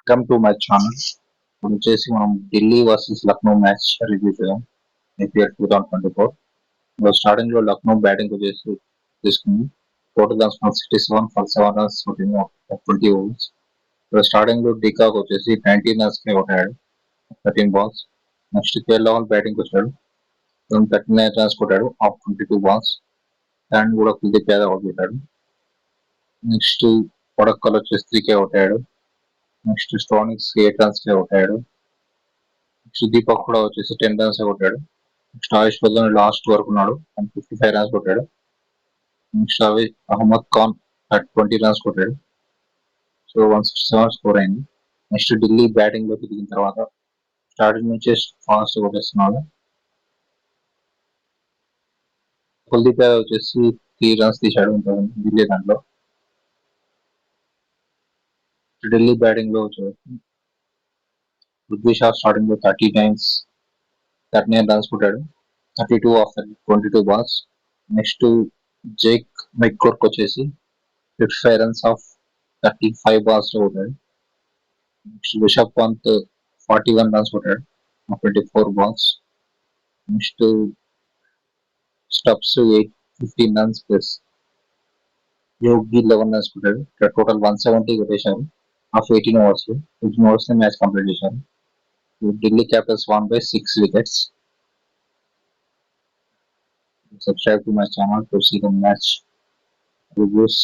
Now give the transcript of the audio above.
Come to my channel. ఇప్పుడు వచ్చేసి మనం Delhi versus Lucknow match review చేద్దాం. ఐపీఎల్ 2024 స్టార్టింగ్ లో లక్నో బ్యాటింగ్ వచ్చేసి తీసుకుంది. Total runs 67 for 7 runs 20 overs. Starting లో డికాక్ వచ్చేసి 19 రన్స్ కి అవుట్ అయ్యాడు 13 balls. Next KL Rahul batting వచ్చాడు. 39 రన్స్ కొట్టాడు ఆఫ్ 22 బాల్స్. అండ్ కూడా కుల్దీప్ యాదవ్ అవుట్ చేశాడు. నెక్స్ట్ పడక్కల్ వచ్చేసి 3 కి అవుట్ అయ్యాడు. నెక్స్ట్ స్టోనిక్స్ 8 రన్స్ కి అవుట్ అయ్యాడు. నెక్స్ట్ దీపక్ కూడా వచ్చేసి 10 రన్స్ కొట్టాడు. నెక్స్ట్ ఆయుష్ వర్ధన్ లాస్ట్ వరకు ఉన్నాడు 55 రన్స్ కొట్టాడు. నెక్స్ట్ అహ్మద్ ఖాన్ 20 రన్స్ కొట్టాడు. సో 167 స్కోర్ అయింది. నెక్స్ట్ ఢిల్లీ బ్యాటింగ్ లోకి దిగిన తర్వాత స్టార్టింగ్ నుంచి ఫాస్ట్ కొట్టేస్తున్నాడు. కుల్దీప్ యాదవ్ వచ్చేసి 3 రన్స్ తీశాడు ఢిల్లీ దాంట్లో. ఢిల్లీ బ్యాటింగ్ లో వచ్చేసి పృథ్వీ షా స్టార్టింగ్ లో 30 టైమ్స్ 39 రన్స్ కొట్టాడు 32 ఆఫ్ 22 బాల్స్. నెక్స్ట్ జేక్ మెక్కోర్క్ వచ్చేసి 55 రన్స్ ఆఫ్ 35 బాల్స్ లో కొట్టాడు. నెక్స్ట్ రిషబ్ పంత్ 41 రన్స్ కొట్టాడు 24 balls. Next Stubbs 15 runs plus Yogi 11 runs కొట్టాడు. టోటల్ 170 కొట్టేశారు off 18 overs. 18 overs match complete చేశారు. Delhi Capitals won by 6 wickets. Subscribe to my channel to see the match reviews.